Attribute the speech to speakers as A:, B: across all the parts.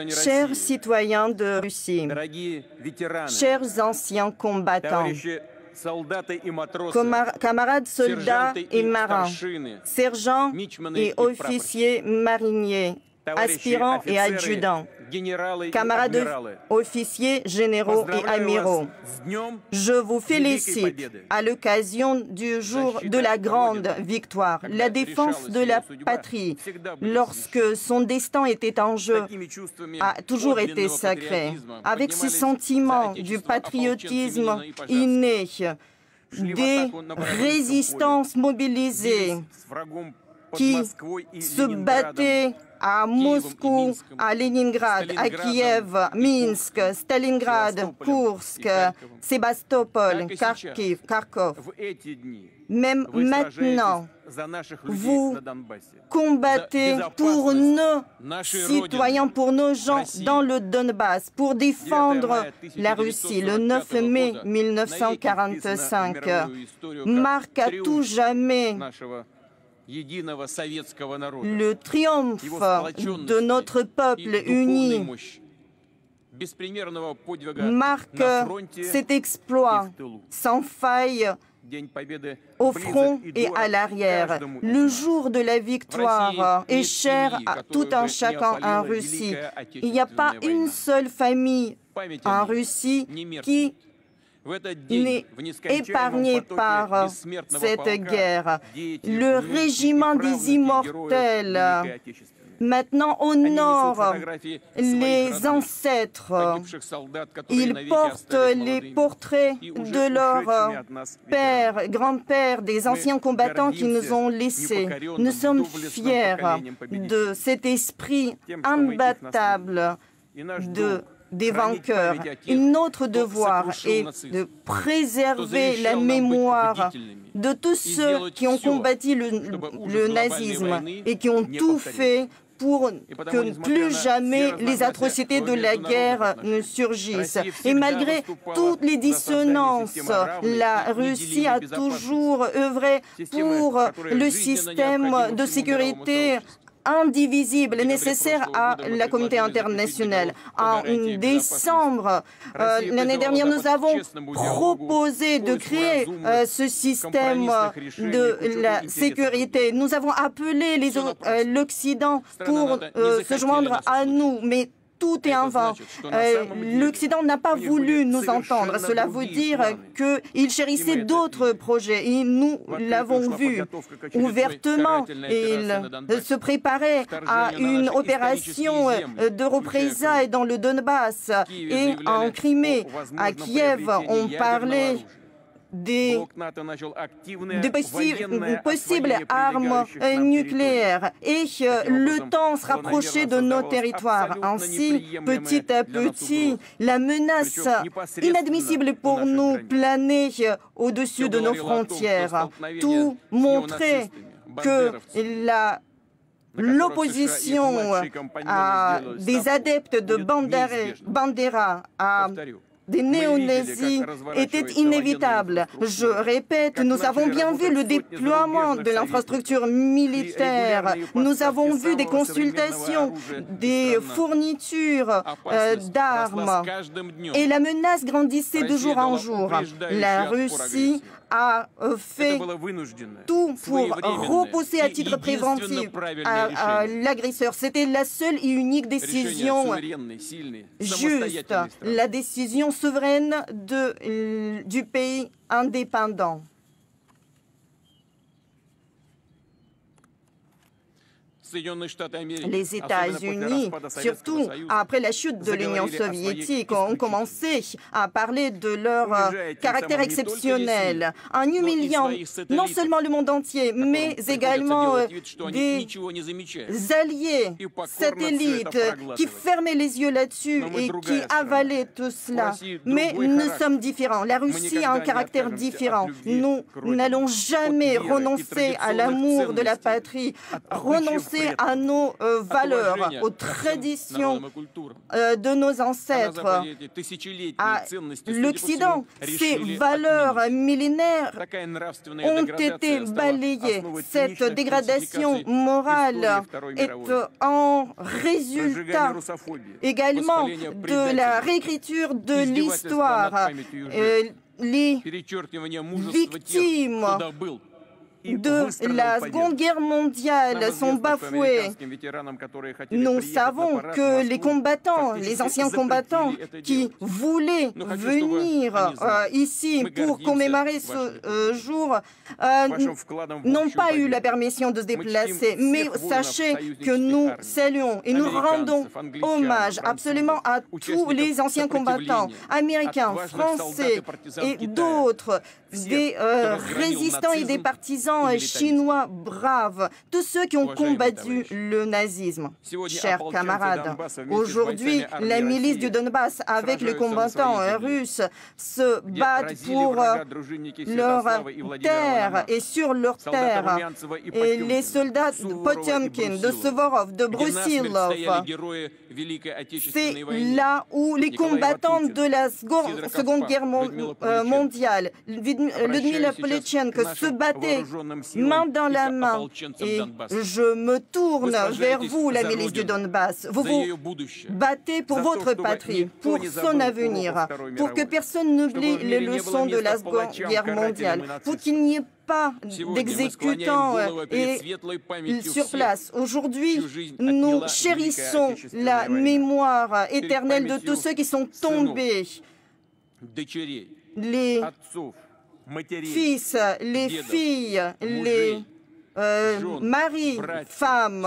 A: Chers citoyens de Russie, chers anciens combattants, camarades soldats et marins, sergents et officiers mariniers, aspirants et adjudants, camarades officiers, généraux et amiraux, je vous félicite à l'occasion du jour de la grande victoire. La défense de la patrie, lorsque son destin était en jeu, a toujours été sacré. Avec ces sentiments du patriotisme inné, des résistances mobilisées qui se battaient à Moscou, à Leningrad, à Kiev, Minsk, Stalingrad, Kursk, Sébastopol, Kharkov. Même maintenant, vous combattez pour nos citoyens, pour nos gens dans le Donbass, pour défendre la Russie. Le 9 mai 1945 marque à tout jamais le triomphe de notre peuple uni, marque cet exploit sans faille au front et à l'arrière. Le jour de la victoire est cher à tout un chacun en Russie. Il n'y a pas une seule famille en Russie qui n'est épargné par cette guerre. Le régiment des immortels maintenant honore les ancêtres. Ils portent les portraits de leurs pères, grands-pères, des anciens combattants qui nous ont laissés. Nous sommes fiers de cet esprit imbattable des vainqueurs. Et notre devoir est de préserver la mémoire de tous ceux qui ont combattu le nazisme et qui ont tout fait pour que plus jamais les atrocités de la guerre ne surgissent. Et malgré toutes les dissonances, la Russie a toujours œuvré pour le système de sécurité indivisible, nécessaire à la communauté internationale. En décembre l'année dernière, nous avons proposé de créer ce système de la sécurité. Nous avons appelé l'Occident pour se joindre à nous, mais tout est en vain. L'Occident n'a pas voulu nous entendre. Cela veut dire qu'il chérissait d'autres projets. Et nous l'avons vu ouvertement. Il se préparait à une opération de représailles dans le Donbass et en Crimée. À Kiev, on parlait des possibles armes nucléaires et le temps se rapprochait de nos territoires. Ainsi, petit à petit, la menace inadmissible pour nous planait au-dessus de nos frontières. Tout montrait que l'opposition des adeptes de Bandera à des néo-nazis était inévitable. Je répète, nous avons bien vu le déploiement de l'infrastructure militaire. Nous avons vu des consultations, des fournitures d'armes. Et la menace grandissait de jour en jour. La Russie a fait tout pour repousser à titre préventif l'agresseur. C'était la seule et unique décision juste, la décision souveraine du pays indépendant. Les États-Unis, surtout après la chute de l'Union soviétique, ont commencé à parler de leur caractère exceptionnel, en humiliant non seulement le monde entier, mais également des alliés satellites qui fermaient les yeux là-dessus et qui avalaient tout cela. Mais nous sommes différents. La Russie a un caractère différent. Nous n'allons jamais renoncer à l'amour de la patrie, renoncer penser à nos valeurs, aux traditions de nos ancêtres, à l'Occident. Ces valeurs millénaires ont été balayées. Cette dégradation morale est en résultat également de la réécriture de l'histoire. Les victimes de la Seconde Guerre mondiale sont bafouées. Nous savons que les combattants, les anciens combattants qui voulaient venir ici pour commémorer ce jour n'ont pas eu la permission de se déplacer. Mais sachez que nous saluons et nous rendons hommage absolument à tous les anciens combattants, américains, français et d'autres, des résistants et des partisans chinois braves, tous ceux qui ont combattu le nazisme. Chers camarades, aujourd'hui, la milice du Donbass avec les combattants russes se battent pour leur terre et sur leur terre. Et les soldats de Potemkin, de Suvorov, de Brusilov, c'est là où les combattants de la Seconde Guerre mondiale, Lyudmila Polichenko, se battaient main dans la main. Et je me tourne vers vous, la milice du Donbass. Vous vous battez pour votre patrie, pour son avenir, pour que personne n'oublie les leçons de la Seconde Guerre mondiale, pour qu'il n'y ait pas d'exécutants sur place. Aujourd'hui, nous chérissons la mémoire éternelle de tous ceux qui sont tombés. Les fils, les filles, les maris, femmes,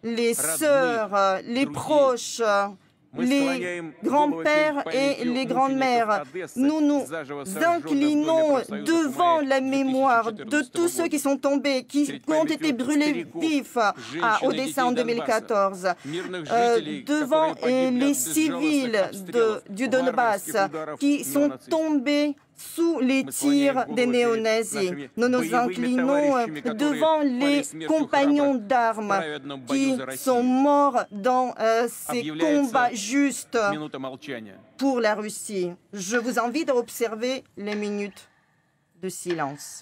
A: les sœurs, les proches, les grands-pères et les grandes-mères. Nous nous inclinons devant la mémoire de tous ceux qui sont tombés, qui ont été brûlés vifs à Odessa en 2014, devant les civils du Donbass qui sont tombés sous les tirs des néo-nazis. Nous nous inclinons devant les compagnons d'armes qui sont morts dans ces combats justes pour la Russie. Je vous invite à observer les minutes de silence.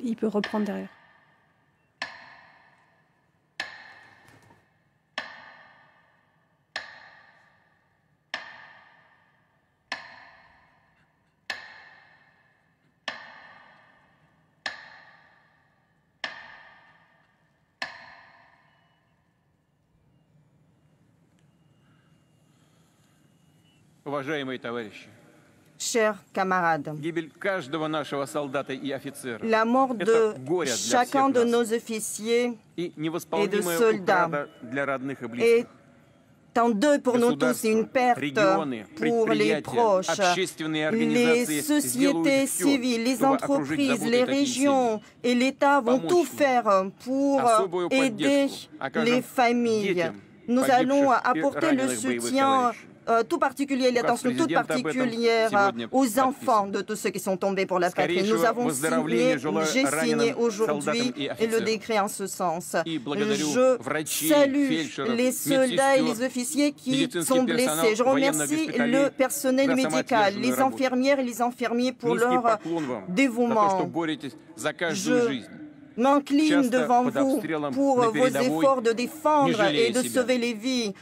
B: Il peut reprendre derrière.
C: Уважаемые товарищи,
A: Chers camarades, la mort de chacun de nos officiers et de soldats est un deuil pour nous tous, une perte pour les proches, les sociétés civiles, les entreprises, les régions et l'État vont tout faire pour aider les familles. Nous allons apporter le soutien tout particulier, l'attention toute particulière aux enfants de tous ceux qui sont tombés pour la patrie. Nous avons signé, j'ai signé aujourd'hui le décret en ce sens. Je salue les soldats et les officiers qui sont blessés. Je remercie le personnel médical, les infirmières et les infirmiers pour leur dévouement. Je m'incline devant vous pour vos efforts de défendre et de sauver les vies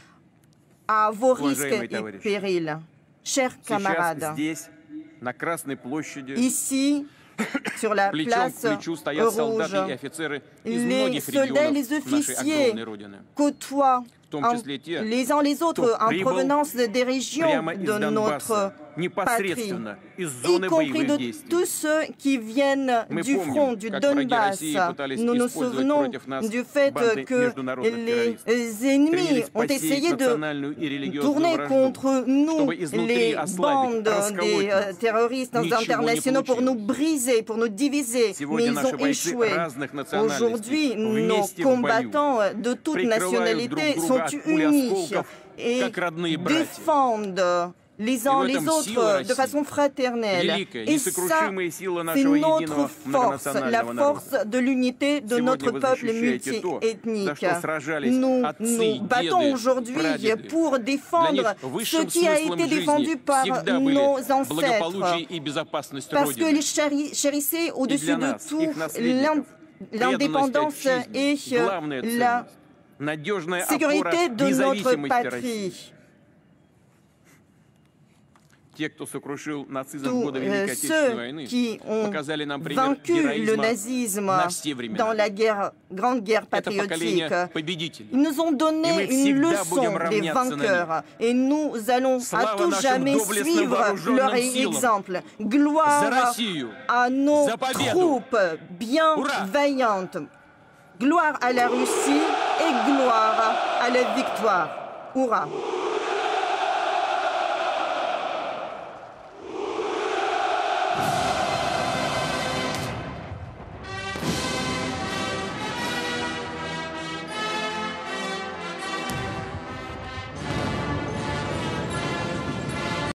A: à vos risques et périls. Chers camarades, ici, sur la place rouge, les soldats et les officiers côtoient les uns les autres en provenance des régions de notre patrie, y compris de tous ceux qui viennent du front, du Donbass. Nous nous souvenons du fait que les ennemis ont essayé de tourner contre nous les bandes des terroristes internationaux pour nous briser, pour nous diviser, mais ils ont échoué. Aujourd'hui, nos combattants de toute nationalité sont unis et défendent les uns les autres de façon fraternelle. Et ça, c'est notre force, la force de l'unité de notre peuple multiethnique. Nous nous battons aujourd'hui pour défendre ce qui a été défendu par nos ancêtres, parce que les chérissaient au-dessus de tout l'indépendance et la sécurité de notre patrie. Tous ceux qui ont vaincu le nazisme dans la grande guerre patriotique, ils nous ont donné une leçon des vainqueurs et nous allons à tout jamais suivre leur exemple. Gloire à nos troupes bienveillantes, gloire à la Russie et gloire à la victoire. Hurrah!